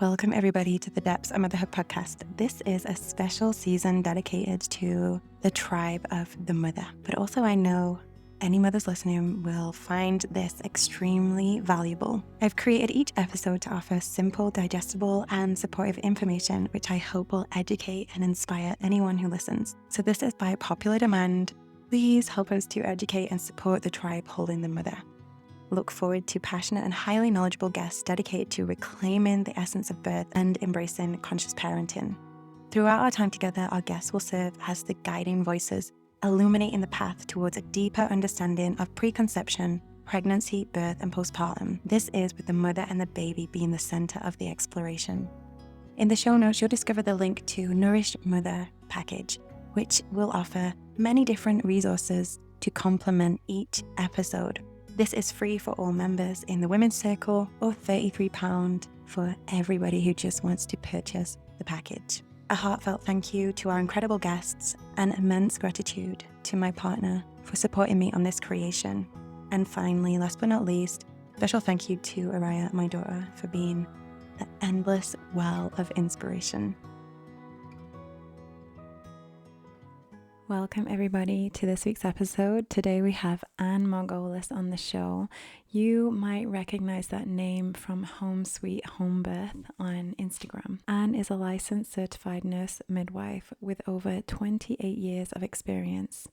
Welcome everybody to the Depths of Motherhood podcast. This is a special season dedicated to the tribe of the mother, but also I know any mothers listening will find this extremely valuable. I've created each episode to offer simple, digestible, and supportive information, which I hope will educate and inspire anyone who listens. So this is by popular demand. Please help us to educate and support the tribe holding the mother. Look forward to passionate and highly knowledgeable guests dedicated to reclaiming the essence of birth and embracing conscious parenting. Throughout our time together, our guests will serve as the guiding voices, illuminating the path towards a deeper understanding of preconception, pregnancy, birth, and postpartum. This is with the mother and the baby being the center of the exploration. In the show notes, you'll discover the link to Nourished Mother package, which will offer many different resources to complement each episode. This is free for all members in the Women's Circle, or £33 for everybody who just wants to purchase the package. A heartfelt thank you to our incredible guests and immense gratitude to my partner for supporting me on this creation. And finally, last but not least, special thank you to Araya, my daughter, for being the endless well of inspiration. Welcome everybody to this week's episode. Today we have Anne Margolis on the show. You might recognize that name from Home Sweet Home Birth on Instagram. Anne is a licensed certified nurse midwife with over 28 years of experience.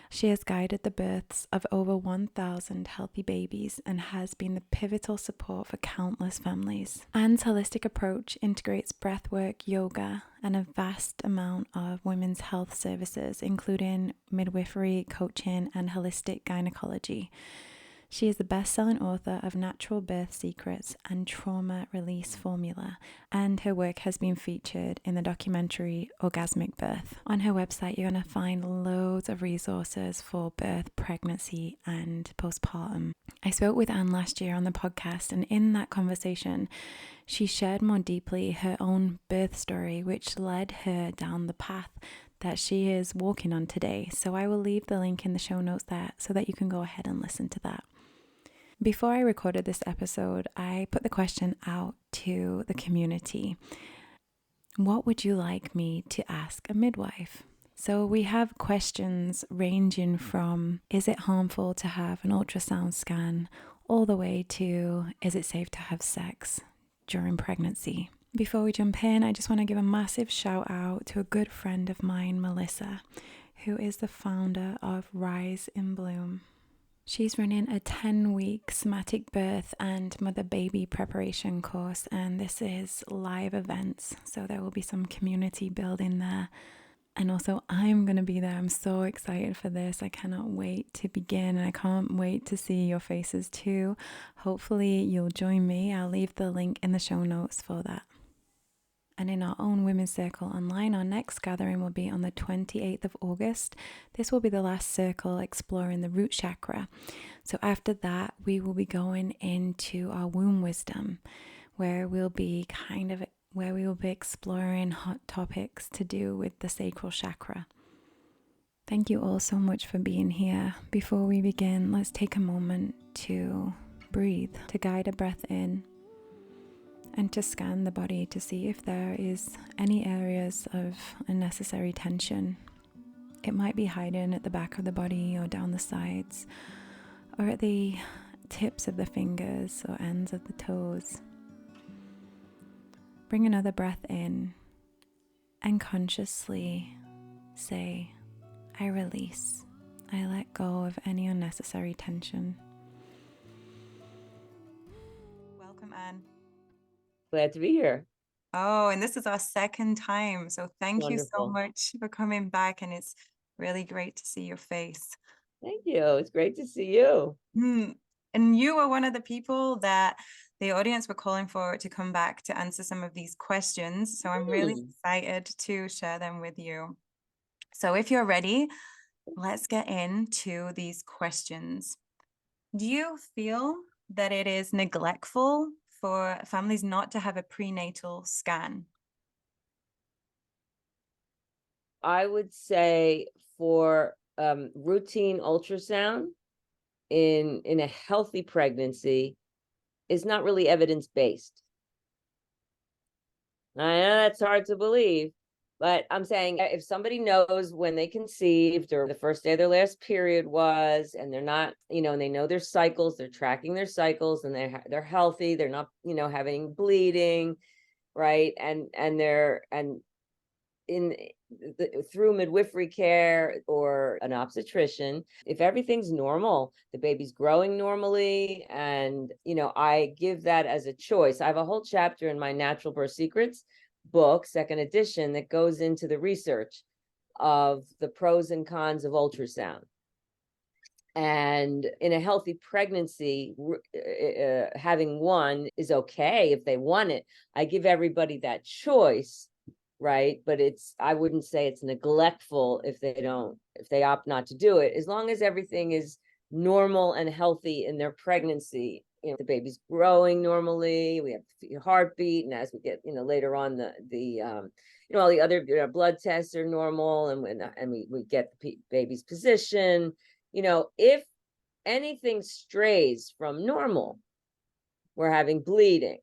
She has guided the births of over 1,000 healthy babies and has been the pivotal support for countless families. Anne's holistic approach integrates breathwork, yoga, and a vast amount of women's health services, including midwifery, coaching, and holistic gynecology. She is the best-selling author of Natural Birth Secrets and Trauma Release Formula, and her work has been featured in the documentary Orgasmic Birth. On her website, you're going to find loads of resources for birth, pregnancy, and postpartum. I spoke with Anne last year on the podcast, and in that conversation, she shared more deeply her own birth story, which led her down the path that she is walking on today. So I will leave the link in the show notes there so that you can go ahead and listen to that. Before I recorded this episode, I put the question out to the community. What would you like me to ask a midwife? So we have questions ranging from, is it harmful to have an ultrasound scan, all the way to, is it safe to have sex during pregnancy? Before we jump in, I just want to give a massive shout out to a good friend of mine, Melissa, who is the founder of Rise in Bloom. She's running a 10-week somatic birth and mother-baby preparation course, and this is live events, so there will be some community building there. And also I'm going to be there. I'm so excited for this. I cannot wait to begin, and I can't wait to see your faces too. Hopefully you'll join me. I'll leave the link in the show notes for that. And in our own Women's Circle online, our next gathering will be on the 28th of August. This will be the last circle exploring the root chakra. So after that, we will be going into our womb wisdom, where we will be exploring hot topics to do with the sacral chakra. Thank you all so much for being here. Before we begin, let's take a moment to breathe, to guide a breath in, and to scan the body to see if there is any areas of unnecessary tension. It might be hiding at the back of the body or down the sides or at the tips of the fingers or ends of the toes. Bring another breath in and consciously say, I release. I let go of any unnecessary tension. Welcome, Anne. Glad to be here. Oh, and this is our second time. So thank you so Wonderful. much for coming back. And it's really great to see your face. Thank you. It's great to see you. And you were one of the people that the audience were calling for to come back to answer some of these questions. So I'm really excited to share them with you. So if you're ready, let's get into these questions. Do you feel that it is neglectful for families not to have a prenatal scan? I would say for routine ultrasound in a healthy pregnancy is not really evidence-based. I know that's hard to believe, but I'm saying if somebody knows when they conceived or the first day of their last period was, and they're not, and they know their cycles, they're tracking their cycles, and they're healthy, they're not, having bleeding, right? And they're in through midwifery care or an obstetrician, if everything's normal, the baby's growing normally, and I give that as a choice. I have a whole chapter in my Natural Birth Secrets book, second edition, that goes into the research of the pros and cons of ultrasound. And in a healthy pregnancy, having one is okay if they want it. I give everybody that choice, right? But I wouldn't say it's neglectful if they opt not to do it, as long as everything is normal and healthy in their pregnancy. The baby's growing normally, we have the heartbeat, and as we get, later on, the all the other blood tests are normal, and we get the baby's position. If anything strays from normal, we're having bleeding,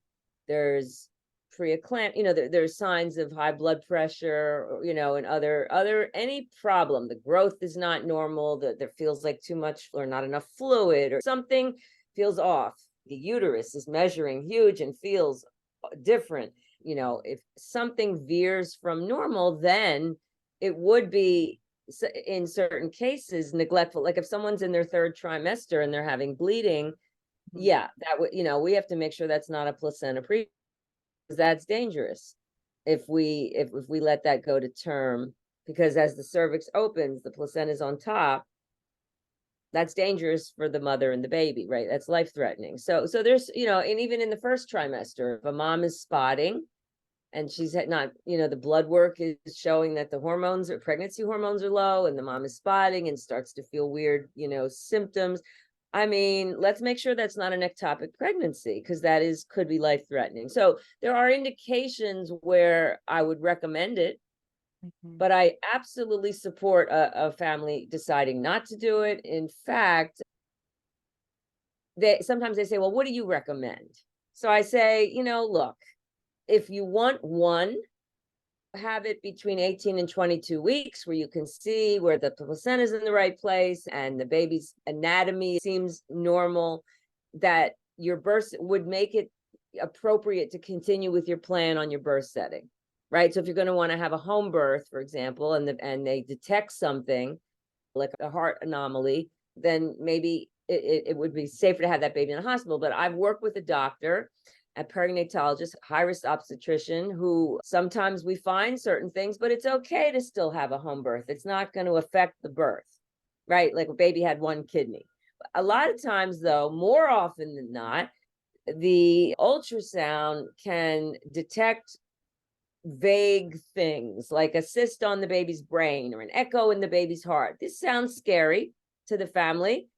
there's pre-eclampsia, there's signs of high blood pressure, or, and other any problem, the growth is not normal, there feels like too much or not enough fluid, or something feels off, the uterus is measuring huge and feels different. If something veers from normal, then it would be, in certain cases, neglectful. Like if someone's in their third trimester and they're having bleeding, yeah, that would, we have to make sure that's not a placenta previa, because that's dangerous if we let that go to term, because as the cervix opens, the placenta is on top. That's dangerous for the mother and the baby, right? That's life-threatening. So there's, and even in the first trimester, if a mom is spotting and she's not, the blood work is showing that the pregnancy hormones are low, and the mom is spotting and starts to feel weird, symptoms. I mean, let's make sure that's not an ectopic pregnancy, because that could be life-threatening. So there are indications where I would recommend it, but I absolutely support a family deciding not to do it. In fact, sometimes they say, well, what do you recommend? So I say, look, if you want one, have it between 18 and 22 weeks, where you can see where the placenta is in the right place and the baby's anatomy seems normal, that your birth would make it appropriate to continue with your plan on your birth setting, right? So if you're going to want to have a home birth, for example, and they detect something like a heart anomaly, then maybe it would be safer to have that baby in the hospital. But I've worked with a doctor, a perinatologist, high-risk obstetrician, who sometimes we find certain things, but it's okay to still have a home birth. It's not going to affect the birth, right? Like a baby had one kidney. A lot of times, though, more often than not, the ultrasound can detect vague things like a cyst on the baby's brain or an echo in the baby's heart. This sounds scary to the family,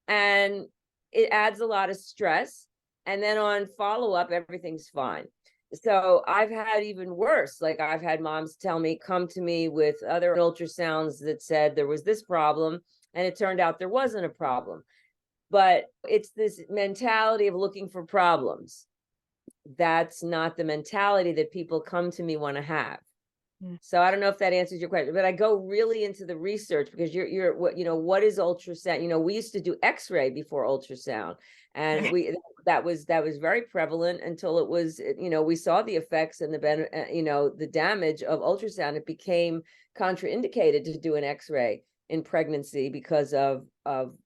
and it adds a lot of stress. And then on follow-up, everything's fine. So I've had even worse. Like I've had moms come to me with other ultrasounds that said there was this problem, and it turned out there wasn't a problem. But it's this mentality of looking for problems. That's not the mentality that people come to me want to have. So I don't know if that answers your question, but I go really into the research, because you're what is ultrasound? We used to do X-ray before ultrasound, and that was very prevalent until it was, we saw the effects and the damage of ultrasound. It became contraindicated to do an X-ray in pregnancy because of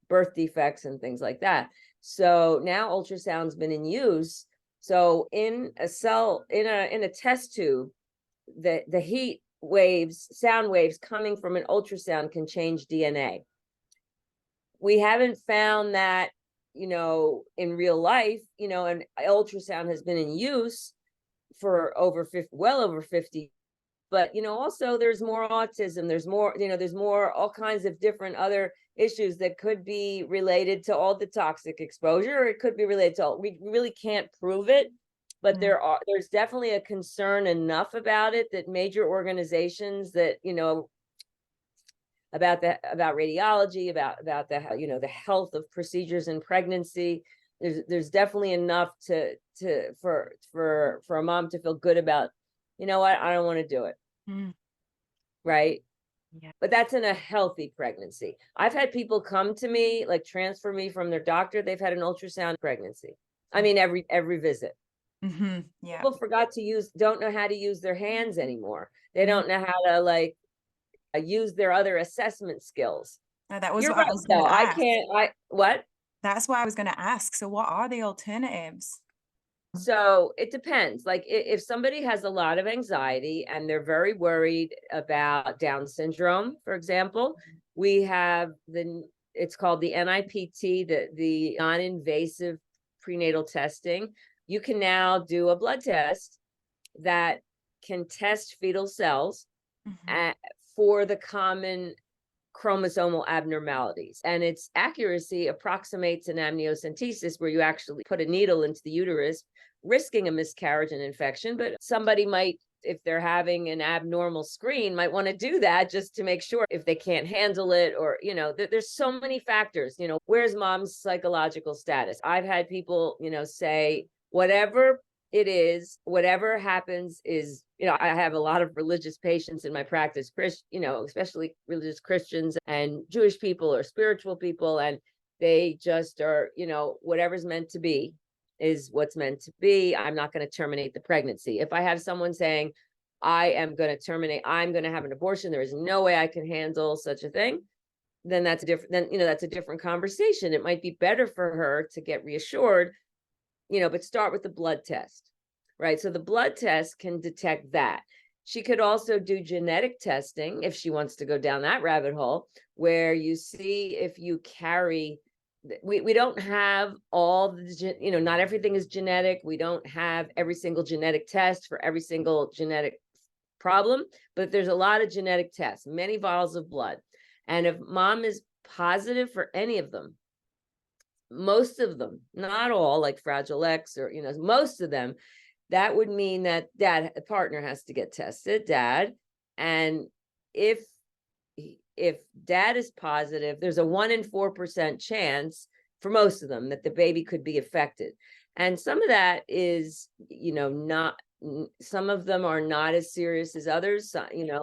birth defects and things like that. So now ultrasound's been in use. So in a test tube, the heat waves, sound waves coming from an ultrasound can change DNA. We haven't found that, in real life, and ultrasound has been in use for well over 50. But, also there's more autism, there's more all kinds of different other issues that could be related to all the toxic exposure, or it could be related to we really can't prove it. But there's definitely a concern enough about it that major organizations that, about radiology, about the, the health of procedures in pregnancy, there's definitely enough for a mom to feel good about you know what, I don't want to do it. Right. Yeah. But that's in a healthy pregnancy. I've had people come to me, like transfer me from their doctor. They've had an ultrasound pregnancy. I mean, every visit. Yeah. People don't know how to use their hands anymore. They don't know how to like use their other assessment skills. No, that was You're what I right was going though. to ask. What? That's what I was going to ask. So what are the alternatives? So it depends. Like if somebody has a lot of anxiety and they're very worried about Down syndrome, for example, we have it's called the NIPT, the non-invasive prenatal testing. You can now do a blood test that can test fetal cells for the common chromosomal abnormalities, and its accuracy approximates an amniocentesis, where you actually put a needle into the uterus, risking a miscarriage and infection. But somebody might, if they're having an abnormal screen, might want to do that just to make sure, if they can't handle it, or there's so many factors. Where's mom's psychological status? I've had people say, whatever it is, whatever happens is, I have a lot of religious patients in my practice, especially religious Christians and Jewish people or spiritual people. And they just are, whatever's meant to be is what's meant to be. I'm not going to terminate the pregnancy. If I have someone saying, I'm going to have an abortion, there is no way I can handle such a thing, then that's a different conversation. It might be better for her to get reassured, but start with the blood test, right? So the blood test can detect that. She could also do genetic testing if she wants to go down that rabbit hole, where you see if you carry, we don't have all the, not everything is genetic. We don't have every single genetic test for every single genetic problem, but there's a lot of genetic tests, many vials of blood. And if mom is positive for any of them, most of them, not all, like Fragile X or, most of them, that would mean that partner has to get tested, dad. And if dad is positive, there's a 1 in 4% chance for most of them that the baby could be affected. And some of that is, some of them are not as serious as others.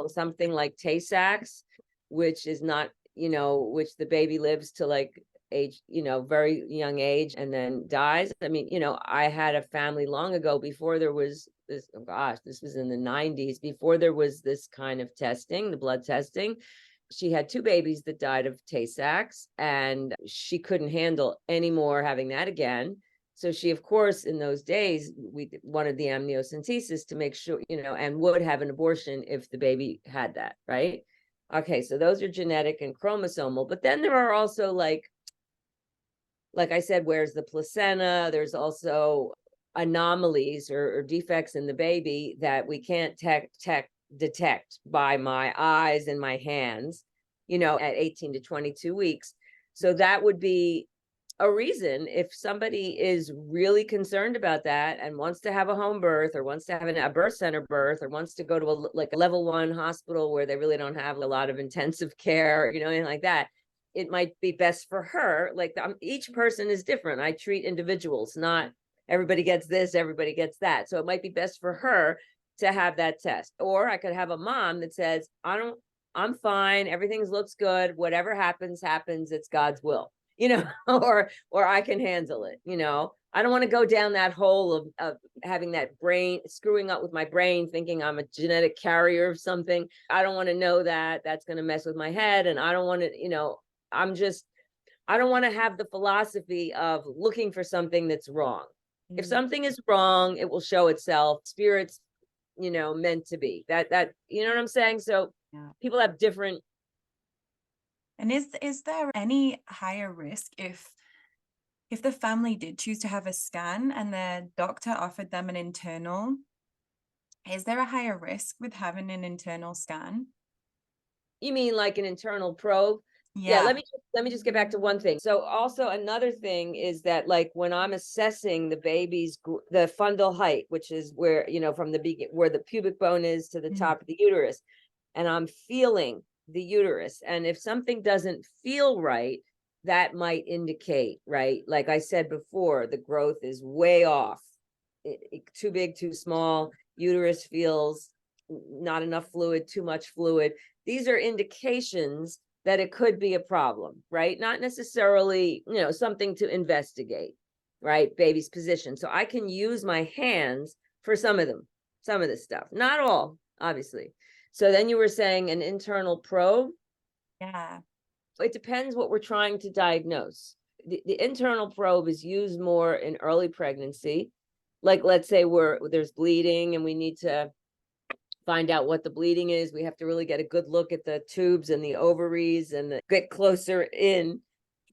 Something like Tay-Sachs, which is not, which the baby lives to like age, very young age, and then dies. I mean, I had a family long ago, before there was this, oh gosh, this was in the 90s, before there was this kind of testing, the blood testing. She had 2 babies that died of Tay-Sachs, and she couldn't handle anymore having that again. So she, of course, in those days, we wanted the amniocentesis to make sure, and would have an abortion if the baby had that, right? Okay, so those are genetic and chromosomal. But then there are also like I said, where's the placenta? There's also anomalies or defects in the baby that we can't detect by my eyes and my hands, at 18 to 22 weeks. So that would be a reason, if somebody is really concerned about that and wants to have a home birth, or wants to have a birth center birth, or wants to go to a level 1 hospital where they really don't have a lot of intensive care, anything like that, it might be best for her. Like each person is different. I treat individuals, not everybody gets this, everybody gets that. So it might be best for her to have that test. Or I could have a mom that says, I'm fine. Everything looks good. Whatever happens, it's God's will, or I can handle it. I don't want to go down that hole of having that brain, screwing up with my brain, thinking I'm a genetic carrier of something. I don't want to know that. That's going to mess with my head. And I don't want to, I don't want to have the philosophy of looking for something that's wrong. If something is wrong, it will show itself. Spirit's, meant to be that, you know what I'm saying? So people have different. And is there any higher risk if the family did choose to have a scan and the doctor offered them an internal? Is there a higher risk with having an internal scan? You mean like an internal probe? Yeah. Let me just get back to one thing. So also another thing is that, like, when I'm assessing the baby's the fundal height, which is where, from the beginning, where the pubic bone is to the top of the uterus, and I'm feeling the uterus, and if something doesn't feel right, that might indicate, right? Like I said before, the growth is way off, too big, too small. uterus feels not enough fluid, too much fluid. These are indications that it could be a problem, right? Not necessarily, something to investigate, right? Baby's position. So I can use my hands for some of this stuff, not all, obviously. So then you were saying an internal probe. Yeah. It depends what we're trying to diagnose. The internal probe is used more in early pregnancy. Like, let's say there's bleeding and we need to find out what the bleeding is. We have to really get a good look at the tubes and the ovaries and get closer in.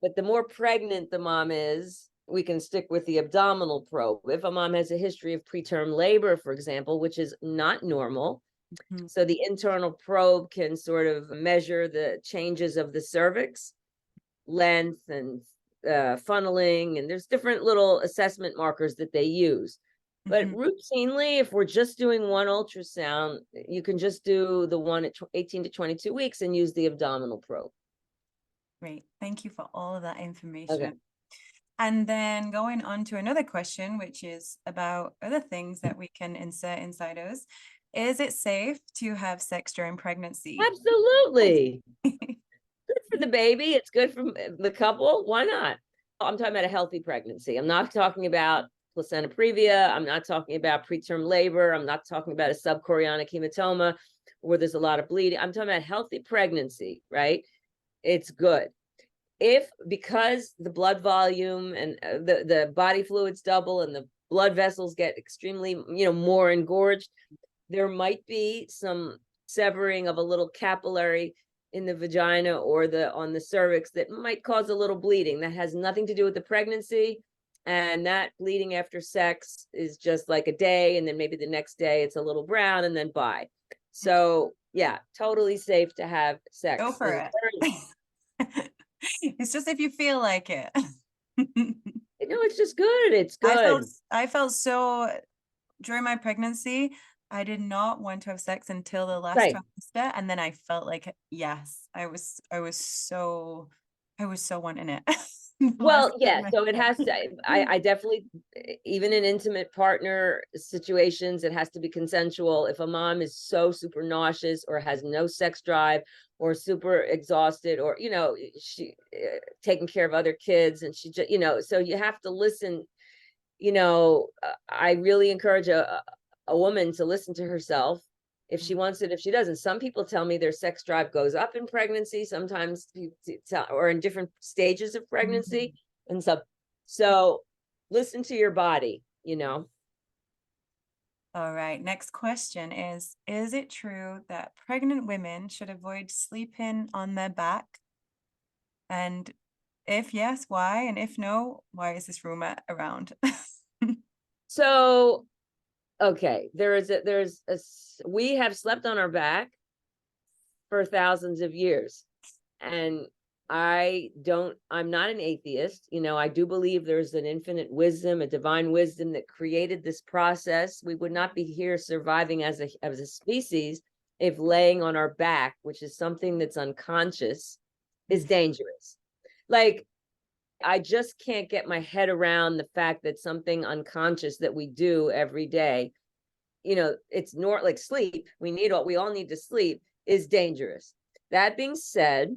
But the more pregnant the mom is, we can stick with the abdominal probe. If a mom has a history of preterm labor, for example, which is not normal, so the internal probe can sort of measure the changes of the cervix, length and funneling, and there's different little assessment markers that they use. But routinely, if we're just doing one ultrasound, you can just do the one at 18 to 22 weeks and use the abdominal probe. Great. Thank you for all of that information. Okay. And then going on to another question, which is about other things that we can insert inside us. Is it safe to have sex during pregnancy? Absolutely. Good for the baby. It's good for the couple. Why not? I'm talking about a healthy pregnancy. I'm not talking about placenta previa. I'm not talking about preterm labor. I'm not talking about a subchorionic hematoma where there's a lot of bleeding. I'm talking about healthy pregnancy, right? It's good. Because the blood volume and the body fluids double and the blood vessels get extremely, more engorged, there might be some severing of a little capillary in the vagina or on the cervix that might cause a little bleeding. That has nothing to do with the pregnancy. And that bleeding after sex is just like a day. And then maybe the next day it's a little brown and then bye. So yeah, totally safe to have sex. Go for it. It's just if you feel like it. It's just good. It's good. I felt so during my pregnancy, I did not want to have sex until the last trimester, and then I felt like yes, I was so wanting it. Well, yeah, so it has to, I definitely, even in intimate partner situations, it has to be consensual. If a mom is so super nauseous or has no sex drive or super exhausted or, she taking care of other kids and she just, so you have to listen, I really encourage a woman to listen to herself if she wants it, if she doesn't. Some people tell me their sex drive goes up in pregnancy, sometimes or in different stages of pregnancy. And so listen to your body, All right. Next question is it true that pregnant women should avoid sleeping on their back? And if yes, why? And if no, why is this rumor around? So, okay, we have slept on our back for thousands of years. And I'm not an atheist. I do believe there's an infinite wisdom, a divine wisdom that created this process. We would not be here surviving as a species if laying on our back, which is something that's unconscious, is dangerous. Like, I just can't get my head around the fact that something unconscious that we do every day, it's not like sleep. We all need to sleep, is dangerous. That being said,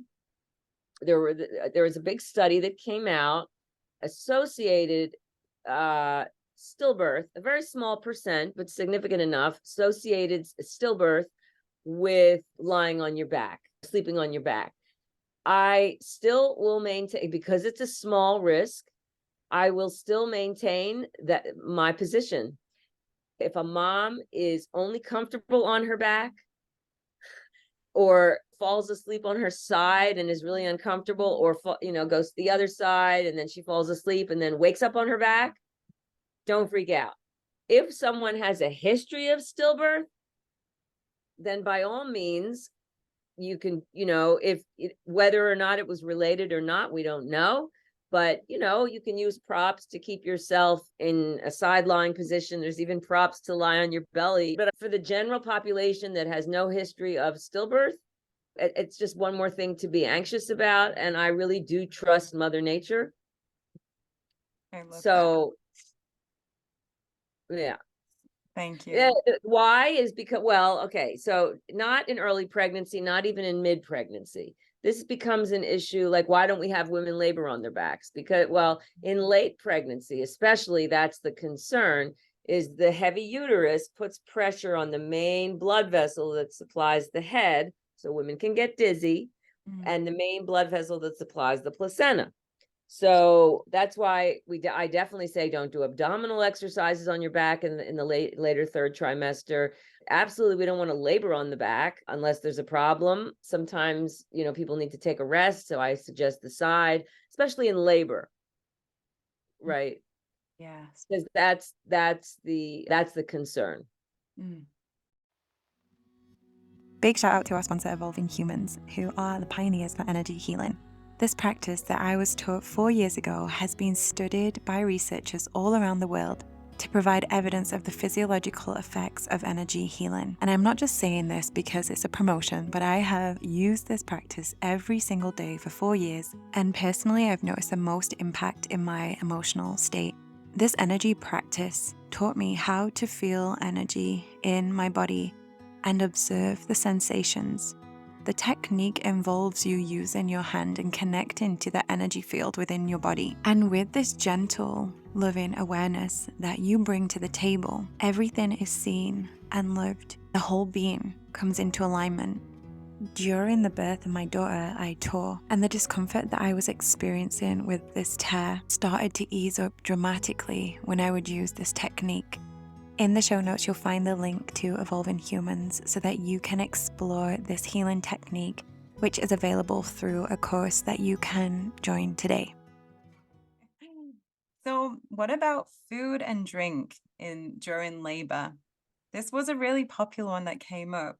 there was a big study that came out associated stillbirth, a very small percent, but significant enough, associated stillbirth with lying on your back, sleeping on your back. I still will maintain, because it's a small risk, I will still maintain that my position. If a mom is only comfortable on her back or falls asleep on her side and is really uncomfortable, or goes to the other side and then she falls asleep and then wakes up on her back, don't freak out. If someone has a history of stillbirth, then by all means, you can, whether or not it was related or not, we don't know. But, you can use props to keep yourself in a side lying position. There's even props to lie on your belly. But for the general population that has no history of stillbirth, it's just one more thing to be anxious about. And I really do trust Mother Nature. I love that. Yeah. Thank Yeah, you. why is because, well, okay, so not in early pregnancy, not even in mid pregnancy. This becomes an issue. Like, why don't we have women labor on their backs? Because, well, in late pregnancy, especially, that's the concern, is the heavy uterus puts pressure on the main blood vessel that supplies the head, so women can get dizzy, and the main blood vessel that supplies the placenta. So that's why I definitely say don't do abdominal exercises on your back in the later third trimester. Absolutely, we don't want to labor on the back unless there's a problem. Sometimes, people need to take a rest, so I suggest the side, especially in labor, right? Yes. Because that's the concern. Big shout out to our sponsor, Evolving Humans, who are the pioneers for energy healing. This practice that I was taught 4 years ago has been studied by researchers all around the world to provide evidence of the physiological effects of energy healing. And I'm not just saying this because it's a promotion, but I have used this practice every single day for 4 years, and personally I've noticed the most impact in my emotional state. This energy practice taught me how to feel energy in my body and observe the sensations. The technique involves you using your hand and connecting to the energy field within your body. And with this gentle, loving awareness that you bring to the table, everything is seen and lived. The whole being comes into alignment. During the birth of my daughter, I tore, and the discomfort that I was experiencing with this tear started to ease up dramatically when I would use this technique. In the show notes, you'll find the link to Evolving Humans so that you can explore this healing technique, which is available through a course that you can join today. So, what about food and drink during labor? This was a really popular one that came up.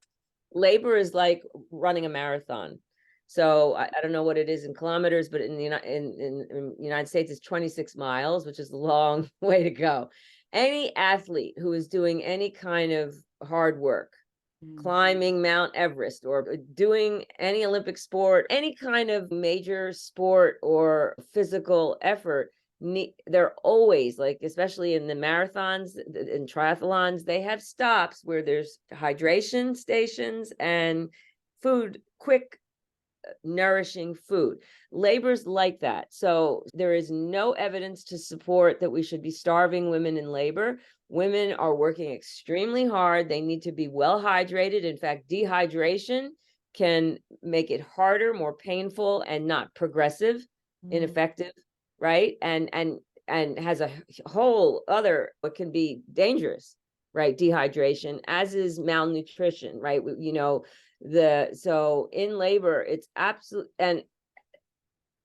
Labor is like running a marathon. So I don't know what it is in kilometers, but in the United States, it's 26 miles, which is a long way to go. Any athlete who is doing any kind of hard work, climbing Mount Everest or doing any Olympic sport, any kind of major sport or physical effort, they're always, like, especially in the marathons and triathlons, they have stops where there's hydration stations and food, quick nourishing food. Labor's like that. So there is no evidence to support that we should be starving women in labor. Women are working extremely hard. They need to be well hydrated. In fact, dehydration can make it harder, more painful, and not progressive, ineffective, right? And has a whole other, what can be dangerous, right? Dehydration, as is malnutrition, right? So in labor, it's absolute, and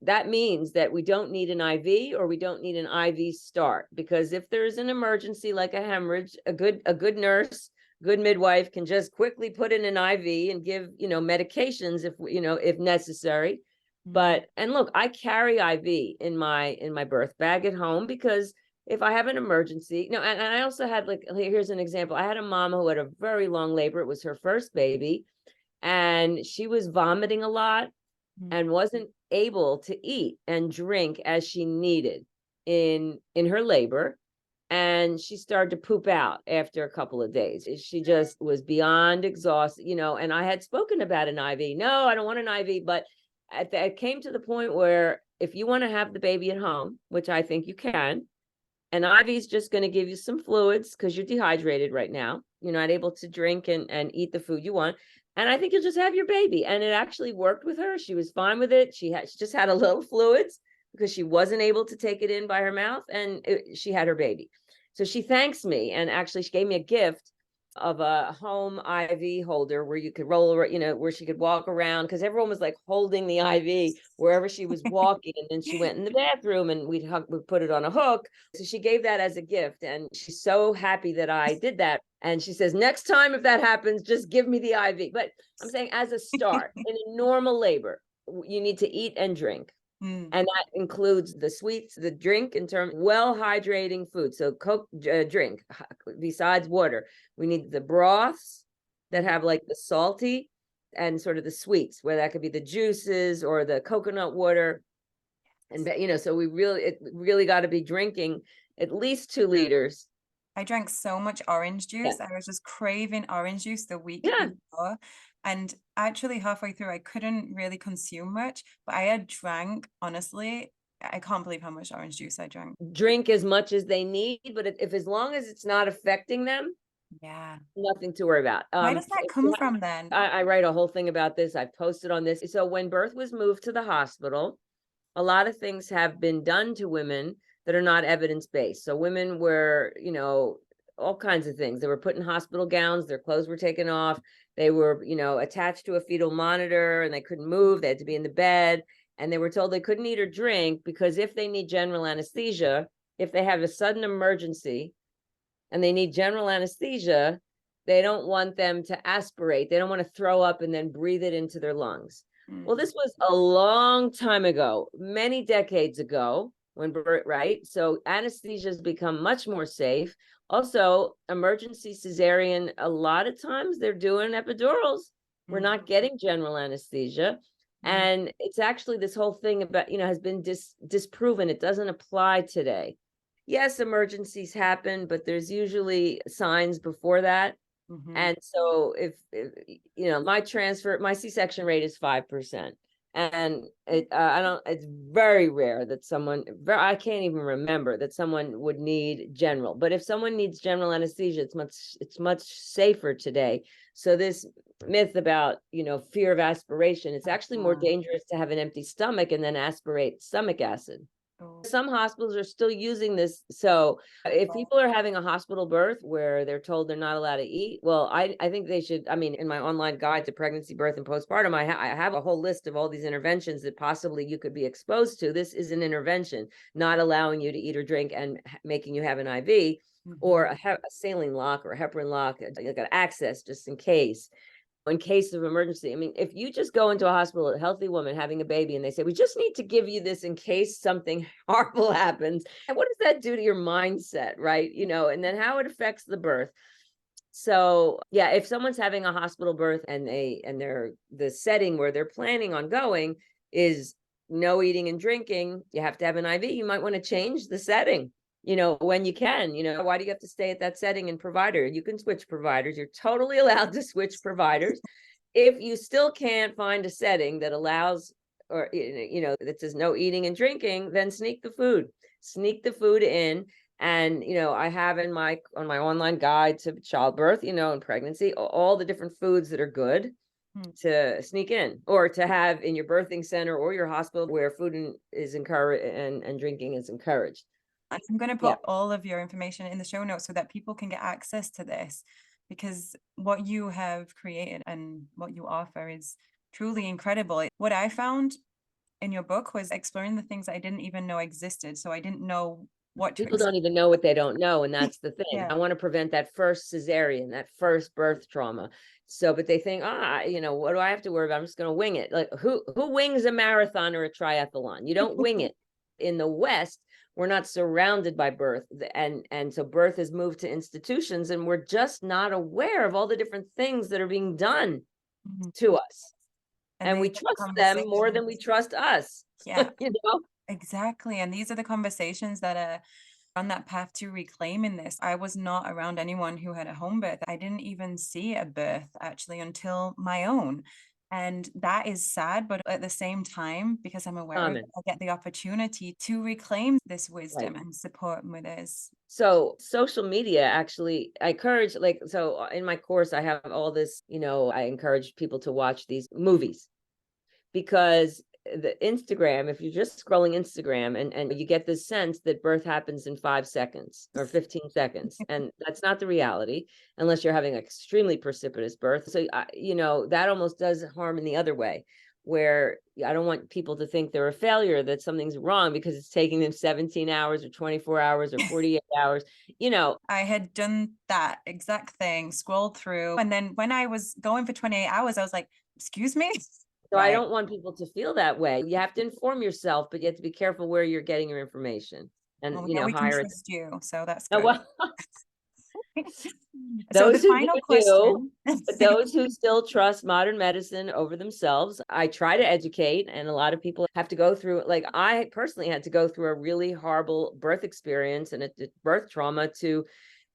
that means that we don't need an IV, or we don't need an IV start, because if there's an emergency like a hemorrhage, a good nurse, good midwife can just quickly put in an IV and give, medications if necessary. But, and look, I carry IV in my birth bag at home, because if I have an emergency, and I also had, like, here's an example. I had a mom who had a very long labor. It was her first baby, and she was vomiting a lot and wasn't able to eat and drink as she needed in her labor, and she started to poop out after a couple of days. She just was beyond exhausted, and I had spoken about an IV. No, I don't want an IV, but it came to the point where, if you want to have the baby at home, which I think you can, an IV is just going to give you some fluids because you're dehydrated right now. You're not able to drink and eat the food you want. And I think you'll just have your baby. And it actually worked with her. She was fine with it. She just had a little fluids because she wasn't able to take it in by her mouth, and she had her baby. So she thanks me, and actually she gave me a gift of a home IV holder where you could roll, where she could walk around, because everyone was like holding the IV wherever she was walking. And then she went in the bathroom and we'd put it on a hook. So she gave that as a gift, and she's so happy that I did that. And she says, next time if that happens, just give me the IV. But I'm saying, as a start, in a normal labor, you need to eat and drink. And that includes the sweets, the drink, in terms well hydrating food. So drink besides water. We need the broths that have, like, the salty and sort of the sweets, where that could be the juices or the coconut water. And so it really got to be drinking at least 2 liters I drank so much orange Yeah. juice. I was just craving orange juice the week Yeah. before. And actually halfway through, I couldn't really consume much, but I had drank, honestly, I can't believe how much orange juice I drank. Drink as much as they need, but if as long as it's not affecting them, Yeah. nothing to worry about. Why does that come from then? I write a whole thing about this. I posted on this. So when birth was moved to the hospital, a lot of things have been done to women that are not evidence-based. So women were, all kinds of things. They were put in hospital gowns, their clothes were taken off, they were, attached to a fetal monitor and they couldn't move, they had to be in the bed, and they were told they couldn't eat or drink because if they need general anesthesia, if they have a sudden emergency and they need general anesthesia, they don't want them to aspirate. They don't want to throw up and then breathe it into their lungs. Well, this was a long time ago, many decades ago, right? So anesthesia has become much more safe. Also, emergency cesarean, a lot of times they're doing epidurals. We're not getting general anesthesia. And it's actually this whole thing about, has been disproven. It doesn't apply today. Yes, emergencies happen, but there's usually signs before that. And so if my C-section rate is 5%. And it's very rare that I can't even remember that someone would need general, but if someone needs general anesthesia, it's much safer today. So this myth about, fear of aspiration, it's actually more dangerous to have an empty stomach and then aspirate stomach acid. Some hospitals are still using this. So if people are having a hospital birth where they're told they're not allowed to eat, well, I think they should. I mean, in my online guide to pregnancy, birth, and postpartum, I have a whole list of all these interventions that possibly you could be exposed to. This is an intervention, not allowing you to eat or drink and making you have an IV or a saline lock or a heparin lock, like an access just in case of emergency. I mean, if you just go into a hospital, a healthy woman having a baby, and they say, we just need to give you this in case something horrible happens. And what does that do to your mindset, right? And then how it affects the birth. So yeah, if someone's having a hospital birth and the setting where they're planning on going is no eating and drinking, you have to have an IV, you might want to change the setting. When you can, why do you have to stay at that setting and provider? You can switch providers. You're totally allowed to switch providers. If you still can't find a setting that allows, or, that says no eating and drinking, then sneak the food in. And, I have on my online guide to childbirth, and pregnancy, all the different foods that are good to sneak in or to have in your birthing center or your hospital where food is encouraged and drinking is encouraged. I'm going to put all of your information in the show notes so that people can get access to this, because what you have created and what you offer is truly incredible. What I found in your book was exploring the things I didn't even know existed. So I didn't know what people don't even know what they don't know. And that's the thing. Yeah. I want to prevent that first cesarean, that first birth trauma. So, but they think, what do I have to worry about? I'm just going to wing it. Like who wings a marathon or a triathlon? You don't wing it. In the West, we're not surrounded by birth. And so birth has moved to institutions and we're just not aware of all the different things that are being done to us. And we trust them more than we trust us. Yeah, exactly. And these are the conversations that are on that path to reclaiming this. I was not around anyone who had a home birth. I didn't even see a birth actually until my own. And that is sad, but at the same time, because I'm aware of it, I get the opportunity to reclaim this wisdom and support mothers. So social media, actually, I encourage, so in my course, I have all this, I encourage people to watch these movies because the Instagram, if you're just scrolling Instagram and you get this sense that birth happens in 5 seconds or 15 seconds, and that's not the reality unless you're having an extremely precipitous birth. So, that almost does harm in the other way, where I don't want people to think they're a failure, that something's wrong because it's taking them 17 hours or 24 hours or 48 hours. I had done that exact thing, scrolled through. And then when I was going for 28 hours, I was like, excuse me? So I don't want people to feel that way. You have to inform yourself, but you have to be careful where you're getting your information. And we can trust you, so that's good. Those who still trust modern medicine over themselves, I try to educate, and a lot of people have to go through, like I personally had to go through a really horrible birth experience and a birth trauma to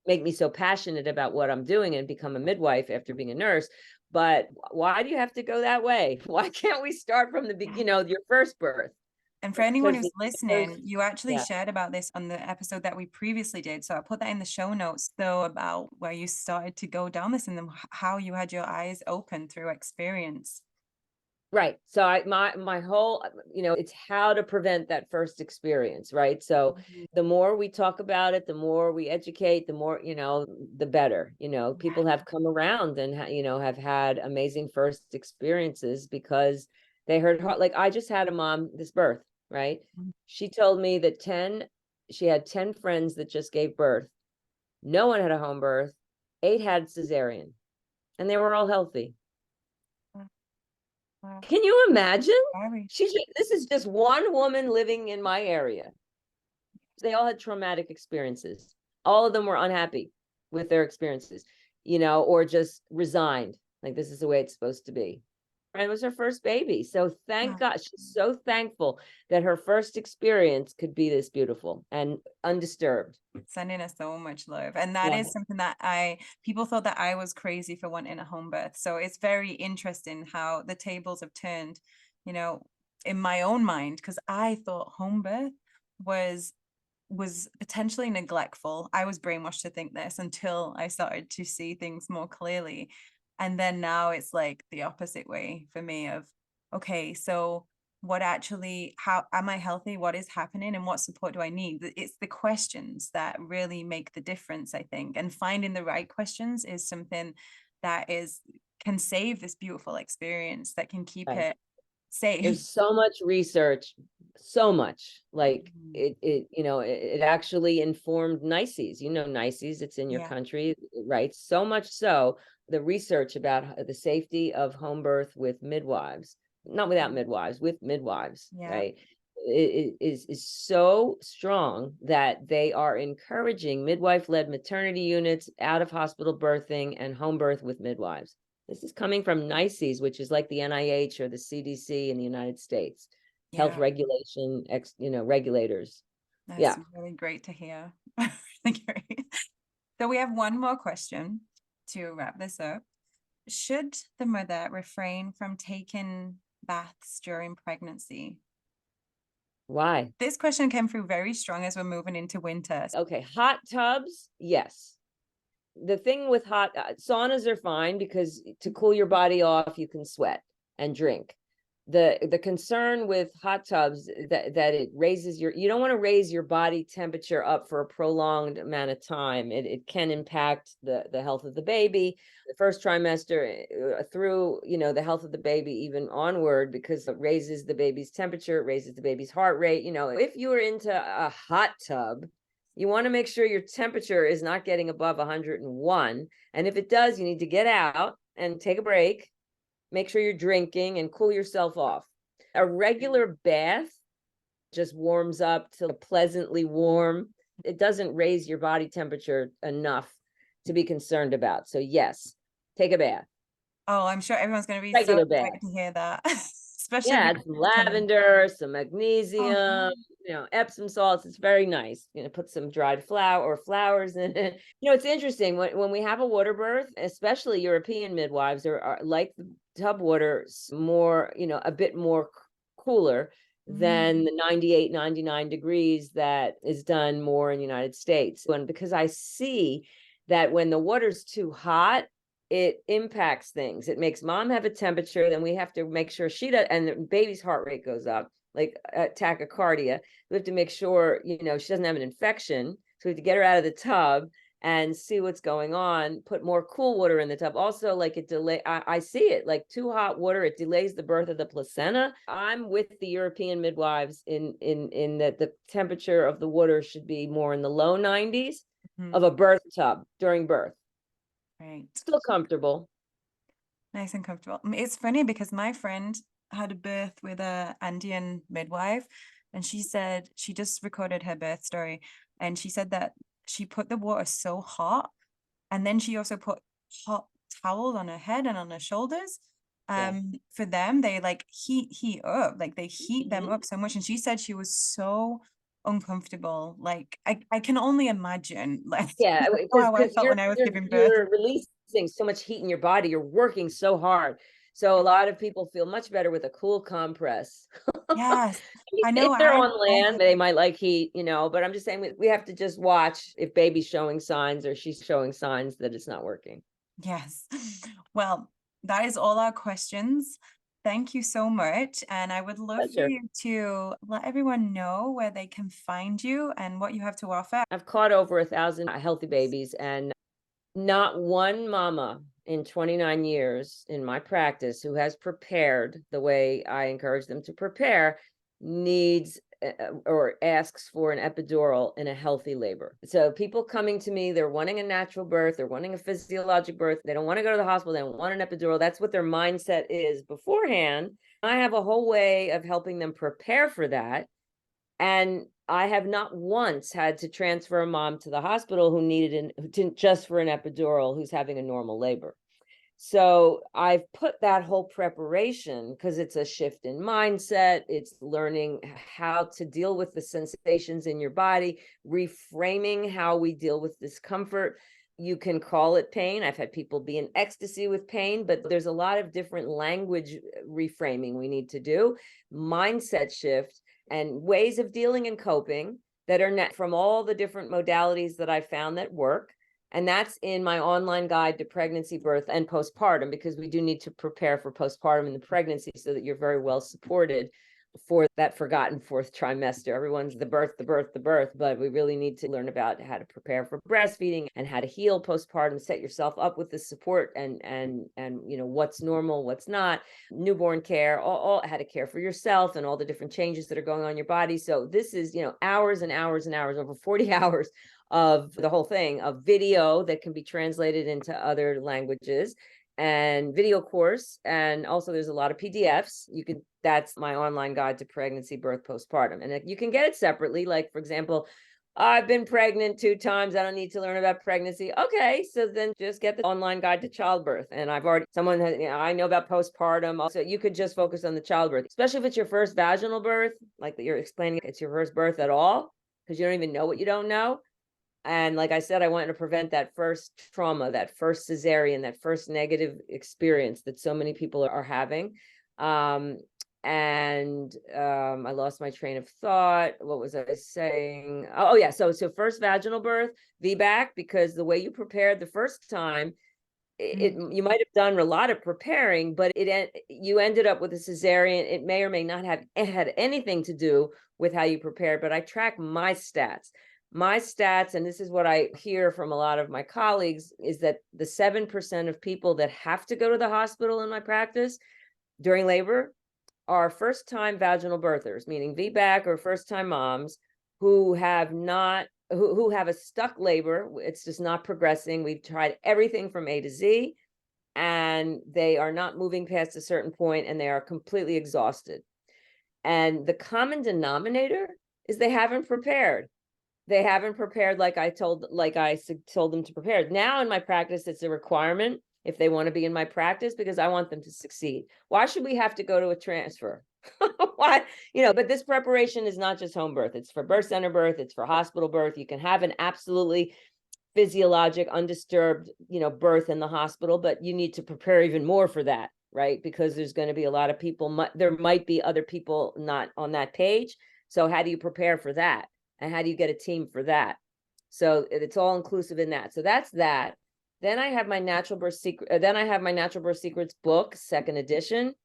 make me so passionate about what I'm doing and become a midwife after being a nurse. But why do you have to go that way? Why can't we start from the beginning, your first birth? And for anyone Because who's listening, you actually yeah. shared about this on the episode that we previously did. So I put that in the show notes, though, about where you started to go down this and then how you had your eyes open through experience. Right. So my whole, it's how to prevent that first experience, right? So the more we talk about it, the more we educate, the more, the better. People have come around and have had amazing first experiences because they heard, like I just had a mom this birth, right? She told me that she had 10 friends that just gave birth. No one had a home birth. 8 had cesarean, and they were all healthy. Wow. Can you imagine? Very. This is just one woman living in my area. They all had traumatic experiences. All of them were unhappy with their experiences, or just resigned. Like, this is the way it's supposed to be. And it was her first baby. So thank God, she's so thankful that her first experience could be this beautiful and undisturbed. Sending us so much love. And that is something that people thought that I was crazy for wanting a home birth. So it's very interesting how the tables have turned, in my own mind, because I thought home birth was potentially neglectful. I was brainwashed to think this until I started to see things more clearly. And then now it's like the opposite way for me of, okay, so how am I healthy? What is happening and what support do I need? It's the questions that really make the difference, I think. And finding the right questions is something that can save this beautiful experience, that can keep it safe. There's so much research, so much, like it actually informed NICEs. NICEs, it's in your country, right? So much so the research about the safety of home birth with midwives, not without midwives, with midwives, right? It is so strong that they are encouraging midwife-led maternity units, out of hospital birthing, and home birth with midwives. This is coming from NICEs, which is like the NIH or the CDC in the United States, health regulation, regulators. That's really great to hear. Really great. So we have one more question to wrap this up. Should the mother refrain from taking baths during pregnancy? Why? This question came through very strong as we're moving into winter. Okay, hot tubs, yes. The thing with hot saunas are fine because to cool your body off, you can sweat and drink. The concern with hot tubs that it raises you don't want to raise your body temperature up for a prolonged amount of time. It can impact the health of the baby, the first trimester through, the health of the baby, even onward, because it raises the baby's temperature, it raises the baby's heart rate. If you are into a hot tub, you want to make sure your temperature is not getting above 101. And if it does, you need to get out and take a break. Make sure you're drinking and cool yourself off. A regular bath just warms up to pleasantly warm. It doesn't raise your body temperature enough to be concerned about. So yes, take a bath. Oh, I'm sure everyone's going to be regular so bath. excited to hear that. Especially add some lavender, some magnesium, Epsom salts. It's very nice. Put some dried flowers in it. It's interesting when we have a water birth, especially European midwives are like the tub water more, a bit more cooler than the 98, 99 degrees that is done more in the United States. And because I see that when the water's too hot, it impacts things. It makes mom have a temperature, then we have to make sure she does, and the baby's heart rate goes up, like tachycardia. We have to make sure, she doesn't have an infection. So we have to get her out of the tub and see what's going on, put more cool water in the tub. Also, like I see it, like too hot water, it delays the birth of the placenta. I'm with the European midwives in that the temperature of the water should be more in the low 90s of a birth tub during birth. Right. Still comfortable. Nice and comfortable. It's funny because my friend had a birth with a Andean midwife, and she said she just recorded her birth story, and she said that she put the water so hot, and then she also put hot towels on her head and on her shoulders. For them, they like heat up, like they heat them up so much. And she said she was so uncomfortable. Like I can only imagine like Yeah, how I because felt when I was giving birth. you're releasing so much heat in your body. You're working so hard. So a lot of people feel much better with a cool compress. Yes, I If know. they're on land, they might like heat, but I'm just saying we have to just watch if baby's showing signs or she's showing signs that it's not working. Yes. Well, that is all our questions. Thank you so much. And I would love for Pleasure. you to let everyone know where they can find you and what you have to offer. I've caught over 1,000 healthy babies, and not one mama in 29 years in my practice who has prepared the way I encourage them to prepare needs or asks for an epidural in a healthy labor. So people coming to me, they're wanting a natural birth, they're wanting a physiologic birth, they don't want to go to the hospital, they don't want an epidural. That's what their mindset is beforehand. I have a whole way of helping them prepare for that. And I have not once had to transfer a mom to the hospital who needed just for an epidural, who's having a normal labor. So I've put that whole preparation, because it's a shift in mindset. It's learning how to deal with the sensations in your body, reframing how we deal with discomfort. You can call it pain. I've had people be in ecstasy with pain, but there's a lot of different language reframing we need to do, mindset shift, and ways of dealing and coping that are from all the different modalities that I found that work. And that's in my online guide to pregnancy, birth, and postpartum, because we do need to prepare for postpartum and the pregnancy so that you're very well supported for that forgotten fourth trimester. Everyone's the birth, but we really need to learn about how to prepare for breastfeeding and how to heal postpartum, set yourself up with the support and what's normal, what's not, newborn care, all how to care for yourself and all the different changes that are going on in your body. So this is, hours and hours and hours, over 40 hours of the whole thing, of video that can be translated into other languages, and video course. And also there's a lot of PDFs. That's my online guide to pregnancy, birth, postpartum. And you can get it separately. Like, for example, I've been pregnant 2 times. I don't need to learn about pregnancy. Okay, so then just get the online guide to childbirth. And I know about postpartum. Also, you could just focus on the childbirth, especially if it's your first vaginal birth, like that you're explaining it's your first birth at all, because you don't even know what you don't know. And like I said, I wanted to prevent that first trauma, that first cesarean, that first negative experience that so many people are having. I lost my train of thought. What was I saying? Oh yeah. So first vaginal birth, VBAC, because the way you prepared the first time, you might have done a lot of preparing, but you ended up with a cesarean. It may or may not have had anything to do with how you prepared, but I track my stats, and this is what I hear from a lot of my colleagues, is that the 7% of people that have to go to the hospital in my practice during labor are first-time vaginal birthers, meaning VBAC, or first-time moms who have a stuck labor. It's just not progressing. We've tried everything from A to Z, and they are not moving past a certain point, and they are completely exhausted. And the common denominator is they haven't prepared. They haven't prepared like I told them to prepare. Now in my practice, it's a requirement if they want to be in my practice, because I want them to succeed. Why should we have to go to a transfer? Why? But this preparation is not just home birth. It's for birth center birth. It's for hospital birth. You can have an absolutely physiologic, undisturbed, birth in the hospital, but you need to prepare even more for that, right? Because there's going to be a lot of people. There might be other people not on that page. So how do you prepare for that? And how do you get a team for that? So it's all inclusive in that. So that's that. Then I have my Natural Birth Secrets book, 2nd edition,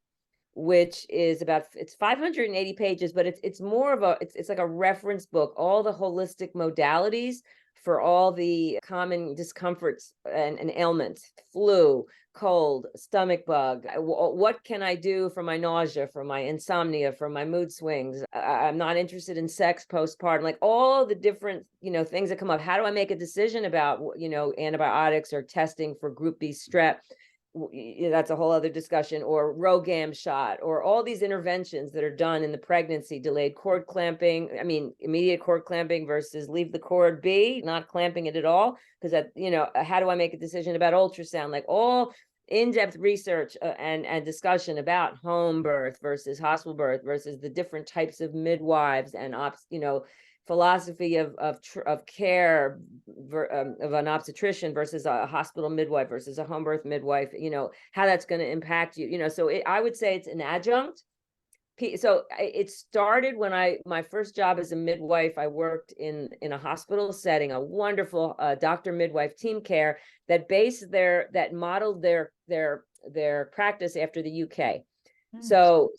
which is it's 580 pages, but it's more of it's like a reference book, all the holistic modalities for all the common discomforts and ailments, flu, cold, stomach bug. What can I do for my nausea, for my insomnia, for my mood swings? I'm not interested in sex postpartum, like all the different, things that come up. How do I make a decision about, antibiotics or testing for group B strep? That's a whole other discussion. Or ROGAM shot, or all these interventions that are done in the pregnancy, delayed cord clamping, immediate cord clamping versus leave the cord be, not clamping it at all, because how do I make a decision about ultrasound? Like all in-depth research and discussion about home birth versus hospital birth versus the different types of midwives and philosophy of care of an obstetrician versus a hospital midwife versus a home birth midwife, how that's going to impact you, so I would say it's an adjunct. So it started when my first job as a midwife. I worked in a hospital setting, a wonderful doctor midwife team care that modeled their practice after the UK. So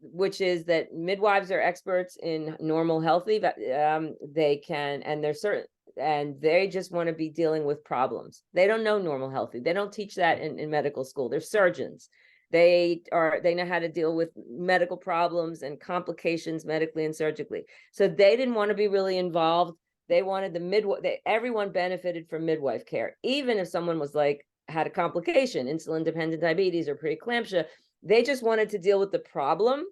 which is that midwives are experts in normal, healthy, they can, and they're certain, and they just want to be dealing with problems. They don't know normal, healthy. They don't teach that in medical school. They're surgeons. They know how to deal with medical problems and complications medically and surgically. So they didn't want to be really involved. They wanted the midwife. Everyone benefited from midwife care, even if someone was had a complication, insulin dependent diabetes or preeclampsia. They just wanted to deal with the problem,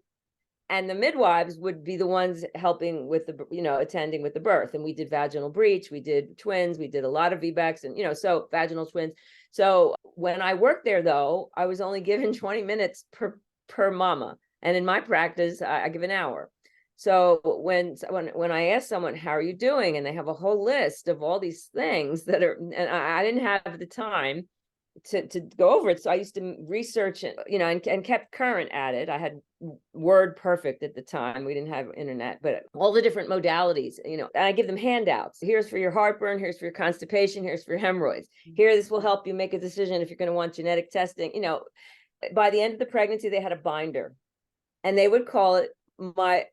and the midwives would be the ones helping with the, attending with the birth. And we did vaginal breech, we did twins, we did a lot of VBACs, and, so vaginal twins. So when I worked there, though, I was only given 20 minutes per mama. And in my practice, I give an hour. So when I ask someone, how are you doing? And they have a whole list of all these things and I didn't have the time to go over it. So I used to research it, and kept current at it. I had Word Perfect at the time. We didn't have internet, but all the different modalities, and I give them handouts. Here's for your heartburn. Here's for your constipation. Here's for your hemorrhoids. Here, this will help you make a decision if you're going to want genetic testing. By the end of the pregnancy, they had a binder, and they would call it my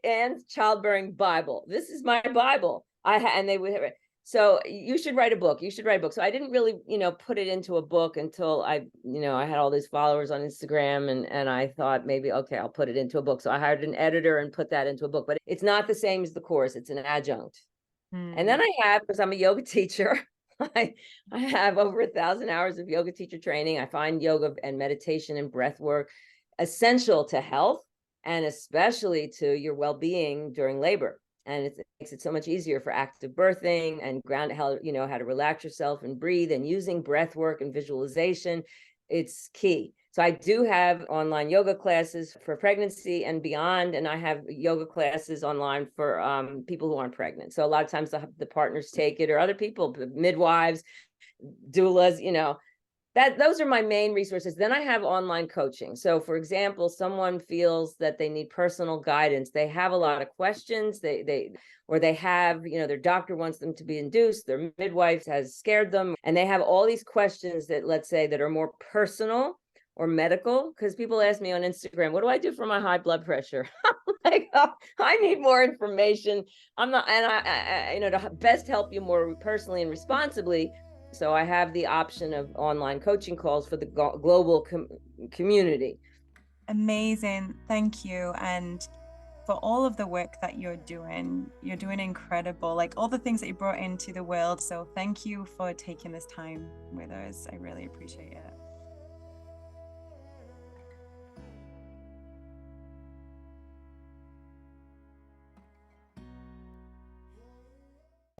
Anne's childbearing Bible. This is my Bible. And they would have it. So you should write a book. So I didn't really, put it into a book until I had all these followers on Instagram, and I thought maybe, okay, I'll put it into a book. So I hired an editor and put that into a book, but it's not the same as the course. It's an adjunct. And then I have, because I'm a yoga teacher, I have over 1,000 hours of yoga teacher training. I find yoga and meditation and breath work essential to health, and especially to your well-being during labor. And it makes it so much easier for active birthing and how to relax yourself and breathe, and using breath work and visualization. It's key. So I do have online yoga classes for pregnancy and beyond. And I have yoga classes online for people who aren't pregnant. So a lot of times the partners take it, or other people, midwives, doulas, those are my main resources. Then I have online coaching. So for example, someone feels that they need personal guidance. They have a lot of questions. They have, their doctor wants them to be induced. Their midwife has scared them. And they have all these questions that, let's say, that are more personal or medical. Because people ask me on Instagram, what do I do for my high blood pressure? I need more information. To best help you more personally and responsibly. So I have the option of online coaching calls for the global community. Amazing. Thank you. And for all of the work that you're doing incredible, all the things that you brought into the world. So thank you for taking this time with us. I really appreciate it.